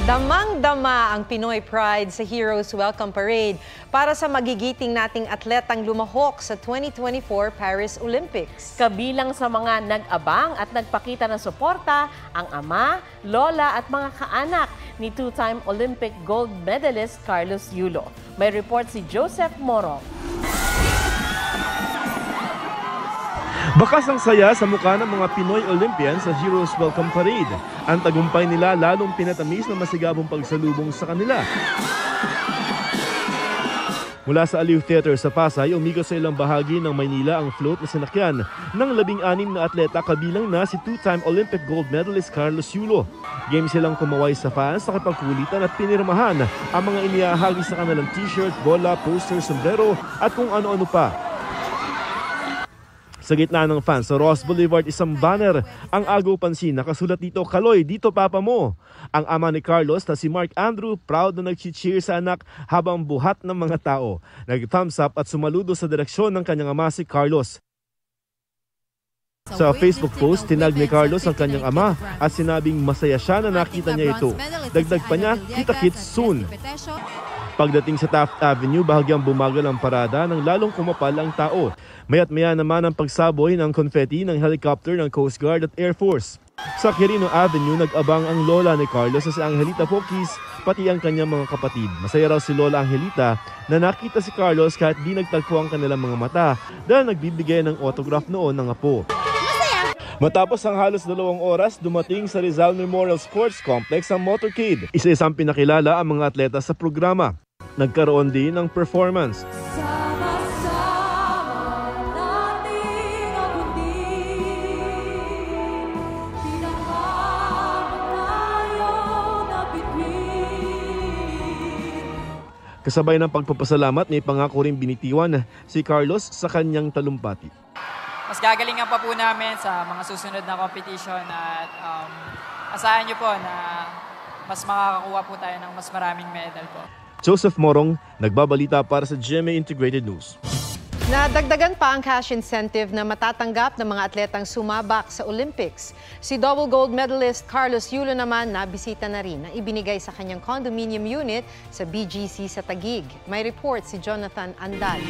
Damang-dama ang Pinoy Pride sa Heroes Welcome Parade para sa magigiting nating atletang lumahok sa 2024 Paris Olympics. Kabilang sa mga nag-abang at nagpakita ng suporta ang ama, lola at mga kaanak ni two-time Olympic gold medalist Carlos Yulo. May report si Joseph Morong. Bakas ang saya sa mukha ng mga Pinoy Olympians sa Heroes Welcome Parade. Ang tagumpay nila lalong pinatamis na masigabong pagsalubong sa kanila. Mula sa Aliw Theater sa Pasay, umikot sa ilang bahagi ng Maynila ang float na sinakyan ng 16 na atleta kabilang na si two-time Olympic gold medalist Carlos Yulo. Game silang kumaway sa fans, nakipagkulitan at pinirmahan ang mga iniahagi sa kanilang t-shirt, bola, poster, sombrero at kung ano-ano pa. Sa gitna ng fans sa Ross Boulevard, isang banner ang agaw pansin. Nakasulat dito, "Kaloy, dito papa mo." Ang ama ni Carlos na si Mark Andrew, proud na nag-cheer sa anak habang buhat ng mga tao. Nag-thumbs up at sumaludo sa direksyon ng kanyang ama si Carlos. Sa Facebook post, tinag ni Carlos ang kanyang ama at sinabing masaya siya na nakita niya ito. Dagdag pa niya, "Kita-kits soon." Pagdating sa Taft Avenue, bahagyang bumagal ang parada nang lalong kumapal ang tao. Maya't-maya naman ang pagsaboy ng confetti ng helicopter ng Coast Guard at Air Force. Sa Quirino Avenue, nag-abang ang lola ni Carlos na si Angelita Pokis, pati ang kanyang mga kapatid. Masaya raw si Lola Angelita na nakita si Carlos kahit di nagtagpo ang kanilang mga mata dahil nagbibigay ng autograph noon ng apo. Matapos ang halos 2 oras, dumating sa Rizal Memorial Sports Complex ang motorcade. Isa-isang pinakilala ang mga atleta sa programa. Nagkaroon din ng performance. Kasabay ng pagpapasalamat, may pangako rin binitiwan si Carlos sa kanyang talumpati. Mas gagalingan pa po namin sa mga susunod na competition at asahan niyo po na mas makakakuha po tayo ng mas maraming medal po. Joseph Morong, nagbabalita para sa GMA Integrated News. Nadagdagan pa ang cash incentive na matatanggap ng mga atletang sumabak sa Olympics. Si double gold medalist Carlos Yulo naman nabisita na rin na ibinigay sa kanyang condominium unit sa BGC sa Taguig. May report si Jonathan Andal.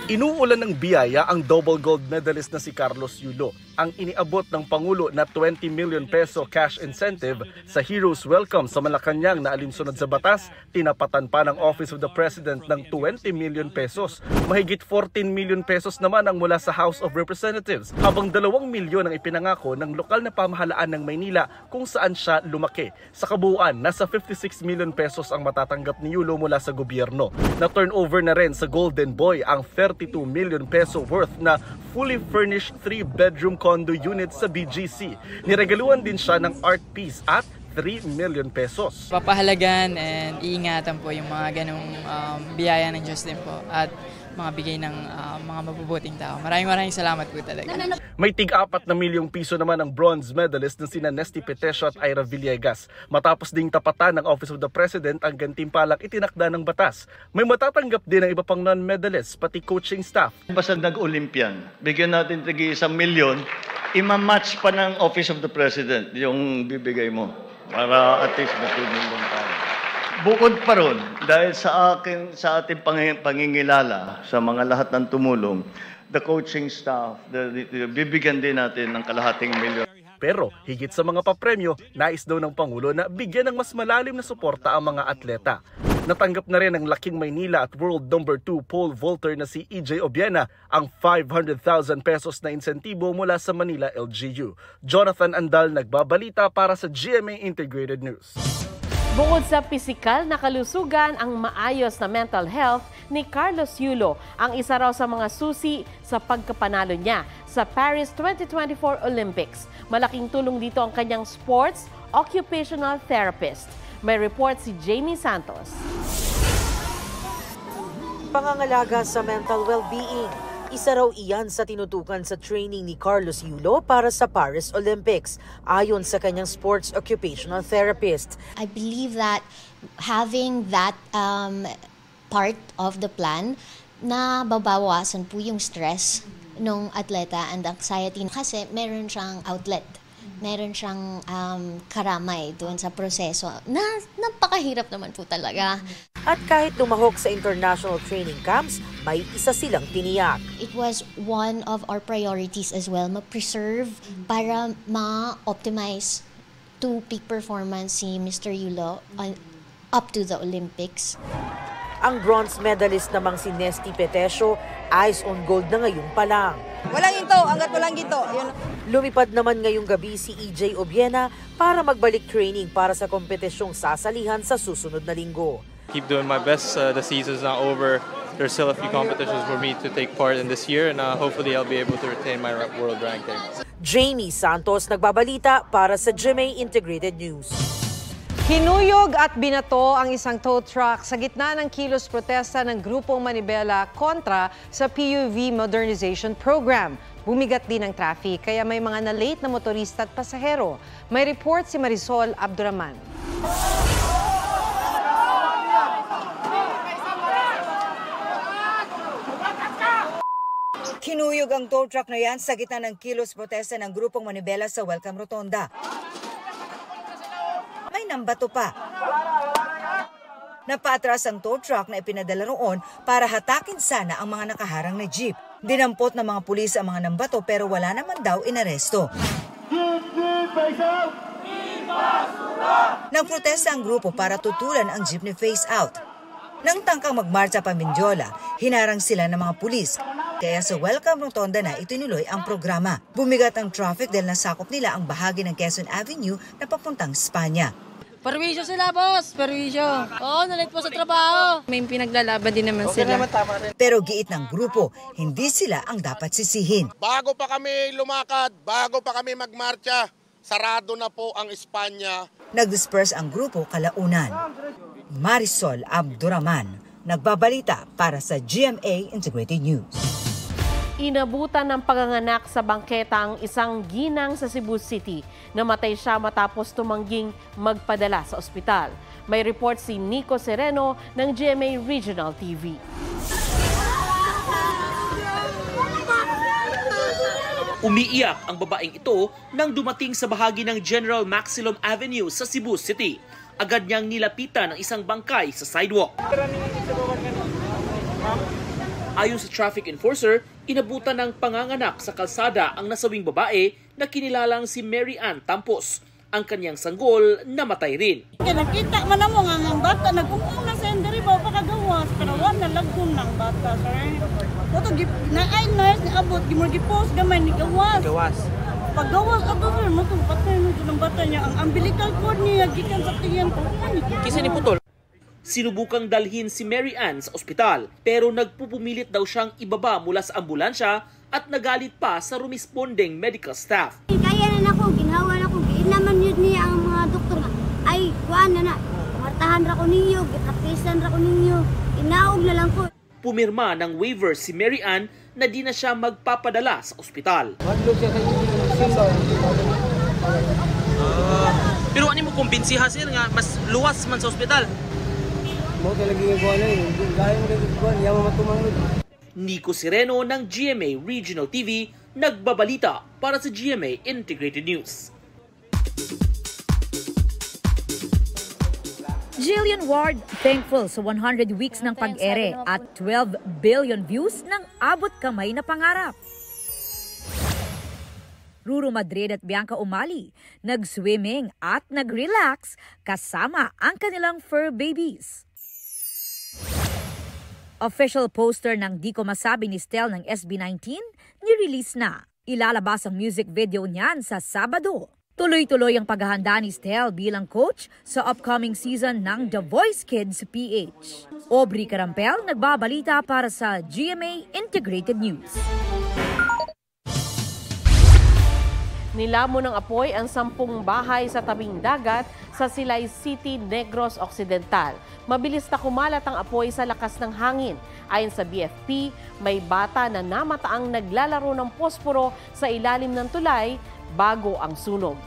Inuulan ng biyaya ang double gold medalist na si Carlos Yulo. Ang iniabot ng Pangulo na 20 million peso cash incentive sa Heroes Welcome sa Malacanang na alinsunod sa batas, tinapatan pa ng Office of the President ng 20 million pesos. Mahigit 14 million pesos naman ang mula sa House of Representatives, habang 2 milyon ang ipinangako ng lokal na pamahalaan ng Maynila kung saan siya lumaki. Sa kabuuan, nasa 56 million pesos ang matatanggap ni Yulo mula sa gobyerno. Na-turnover na rin sa Golden Boy ang 32 million peso worth na fully furnished 3-bedroom condo unit sa BGC. Niregaluhan din siya ng art piece at 3 million pesos. Papahalagan and iingatan po yung mga ganong biyaya ng Diyos din po at mga bigay ng mga mabubuting tao. Maraming salamat po talaga. May tig-4 na milyong piso naman ang bronze medalist na sina Nesty Petesio at Ira Villegas. Matapos ding tapatan ng Office of the President ang gantimpalang itinakda ng batas. May matatanggap din ang iba pang non-medalists, pati coaching staff. Basta nag-Olympian, bigyan natin tigi 1 milyon, ima-match pa ng Office of the President yung bibigay mo para at least matulong lang tayo. Bukod pa ron, dahil sa ating pangingilala sa mga lahat ng tumulong, the coaching staff, bibigyan din natin ng kalahating milyon. Pero higit sa mga papremyo, nais daw ng Pangulo na bigyan ng mas malalim na suporta ang mga atleta. Natanggap na rin ng Laking Maynila at World No. 2 pole vaulter na si EJ Obiena ang 500,000 pesos na insentibo mula sa Manila LGU. Jonathan Andal, nagbabalita para sa GMA Integrated News. Bukod sa pisikal na kalusugan, ang maayos na mental health ni Carlos Yulo ang isa raw sa mga susi sa pagkapanalo niya sa Paris 2024 Olympics. Malaking tulong dito ang kanyang sports occupational therapist. May report si Jamie Santos. Pangangalaga sa mental well-being. Isa raw iyan sa tinutukan sa training ni Carlos Yulo para sa Paris Olympics, ayon sa kanyang sports occupational therapist. I believe that having that part of the plan, na babawasan po yung stress ng atleta and anxiety kasi meron siyang outlet meron siyang karamay doon sa proseso na napakahirap naman po talaga. At kahit lumahok sa international training camps, may isa silang tiniyak. It was one of our priorities as well, ma-preserve para ma-optimize to peak performance si Mr. Yulo up to the Olympics. Ang bronze medalist namang si Nesty Petesio, eyes on gold na ngayon pa lang. Walang ginto, hanggat walang ginto. Lumipad naman ngayong gabi si EJ Obiena para magbalik training para sa kompetisyong sasalihan sa susunod na linggo. Keep doing my best. The season's not over. There's still a few competitions for me to take part in this year, and hopefully I'll be able to retain my world ranking. Jamie Santos nagbabalita para sa GMA Integrated News. Hinuyog at binato ang isang tow truck sa gitna ng kilos protesta ng grupong Manibela kontra sa PUV Modernization Program. Bumigat din ang traffic kaya may mga na-late na motorista at pasahero. May report si Marisol Abduraman. Hinuyog ang tow truck na yan sa gitna ng kilos protesta ng grupong Manibela sa Welcome Rotonda. May nambato pa. Napatras ang tow truck na ipinadala roon para hatakin sana ang mga nakaharang na jeep. Dinampot ng mga pulis ang mga nambato pero wala naman daw inaresto. Nagprotesta ang grupo para tutulan ang jeepney face out. Nang tangkang magmarcha pa Mindiola, hinarang sila ng mga pulis. Kaya sa Welcome Rotonda na itinuloy ang programa. Bumigat ang traffic dahil nasakop nila ang bahagi ng Quezon Avenue na papuntang Espanya. Perwisyo sila, boss. Perwisyo. Oo, nalate po sa trabaho. May pinaglalaban din naman sila. Pero giit ng grupo, hindi sila ang dapat sisihin. Bago pa kami lumakad, bago pa kami magmarcha, sarado na po ang Espanya. Nag-disperse ang grupo kalaunan. Marisol Abduraman, nagbabalita para sa GMA Integrated News. Inabutan ng paganganak sa bangketa ang isang ginang sa Cebu City. Namatay siya matapos tumangging magpadala sa ospital. May report si Nico Sereno ng GMA Regional TV. Umiiyak ang babaeng ito nang dumating sa bahagi ng General Maximum Avenue sa Cebu City. Agad niyang nilapitan ang isang bangkay sa sidewalk. Ayon sa traffic enforcer, inabutan ng panganganak sa kalsada ang nasawing babae na kinilalang si Mary Ann Tampos. Ang kanyang sanggol namatay rin. Nakita man mo nga ang bata, nag-uong na sa enderi ba pakagawas, pero wala lagkon ng bata, sir. Oto, na-ay nurse, abot, gimorgipost, gamay ni gawas. Paggawas ako, sir, matupatay mo ng bata niya. Ang umbilical cord niya, gikan sa tiyan ko. Kisa ni Putol. Sinubukang dalhin si Mary Ann sa ospital pero nagpupumilit daw siyang ibaba mula sa ambulansya at nagalit pa sa rumisponding medical staff. Kaya na ako, ginawa na ako, naman yun niya ang mga doktor nga, ay, kuhaan na, martahan ra ko ninyo, gitapisan ra ko ninyo, inaog na lang ko. Pumirma ng waiver si Mary Ann na di na siya magpapadala sa ospital. Pero ano mo kumbinsiha sir nga mas luwas man sa ospital? Nico Sereno ng GMA Regional TV nagbabalita para sa GMA Integrated News. Jillian Ward, thankful sa 100 weeks ng pag-ere at 12 billion views ng abot kamay na pangarap. Ruru Madrid at Bianca Umali, nag-swimming at nag-relax kasama ang kanilang fur babies. Official poster ng Di Ko Masabi ni Stel ng SB19, ni-release na. Ilalabas ang music video niyan sa Sabado. Tuloy-tuloy ang paghahanda ni Stel bilang coach sa upcoming season ng The Voice Kids PH. Aubrey Carampel, nagbabalita para sa GMA Integrated News. Nilamon ng apoy ang 10 bahay sa tabing dagat sa Silay City, Negros Occidental. Mabilis na kumalat ang apoy sa lakas ng hangin. Ayon sa BFP, may bata na namataang naglalaro ng posporo sa ilalim ng tulay bago ang sunog.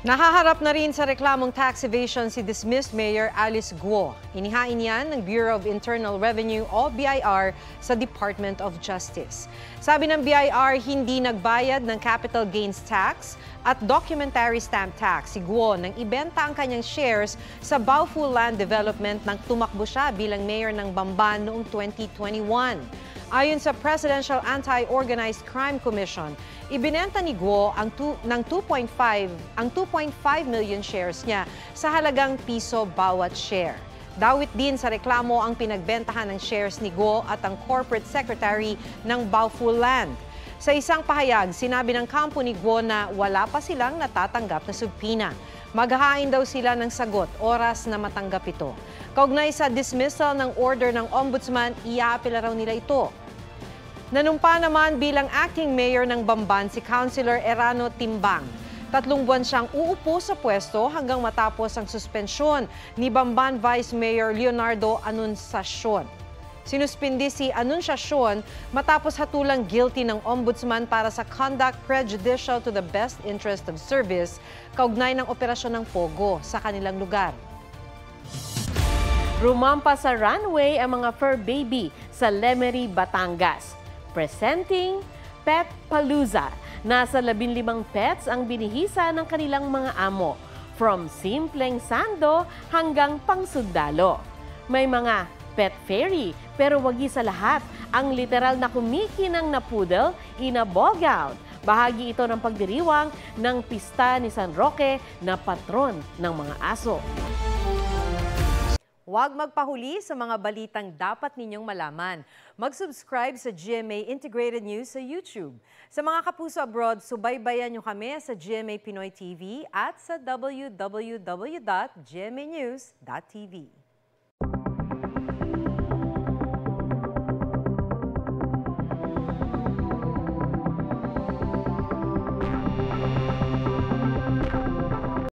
Nahaharap na rin sa reklamong tax evasion si dismissed Mayor Alice Guo. Inihain yan ng Bureau of Internal Revenue o BIR sa Department of Justice. Sabi ng BIR, hindi nagbayad ng capital gains tax at documentary stamp tax si Guo nang ibenta ang kanyang shares sa Baofu Land Development nang tumakbo siya bilang mayor ng Bamban noong 2021. Ayon sa Presidential Anti-Organized Crime Commission, ibinenta ni Guo ang 2.5 million shares niya sa halagang piso bawat share. Dawit din sa reklamo ang pinagbentahan ng shares ni Guo at ang corporate secretary ng Baofu Land. Sa isang pahayag, sinabi ng kampo ni Guo na wala pa silang natatanggap na subpina. Maghahain daw sila ng sagot oras na matanggap ito. Kaugnay sa dismissal ng order ng ombudsman, iaapela raw nila ito. Nanumpa naman bilang acting mayor ng Bamban si Councilor Erano Timbang. 3 buwan siyang uupo sa pwesto hanggang matapos ang suspensyon ni Bamban Vice Mayor Leonardo Anunciacion. Sinuspindi si Anunciacion matapos hatulang guilty ng ombudsman para sa conduct prejudicial to the best interest of service kaugnay ng operasyon ng Pogo sa kanilang lugar. Rumampa sa runway ang mga fur baby sa Lemery, Batangas. Presenting Pet Palooza. Nasa 15 pets ang binihisa ng kanilang mga amo, from simpleng sando hanggang pangsundalo. May mga pet fairy, pero wagi sa lahat, ang literal na kumikinang na poodle, ina ball gown. Bahagi ito ng pagdiriwang ng pista ni San Roque na patron ng mga aso. Huwag magpahuli sa mga balitang dapat ninyong malaman. Mag-subscribe sa GMA Integrated News sa YouTube. Sa mga kapuso abroad, subaybayan nyo kami sa GMA Pinoy TV at sa www.gmanews.tv.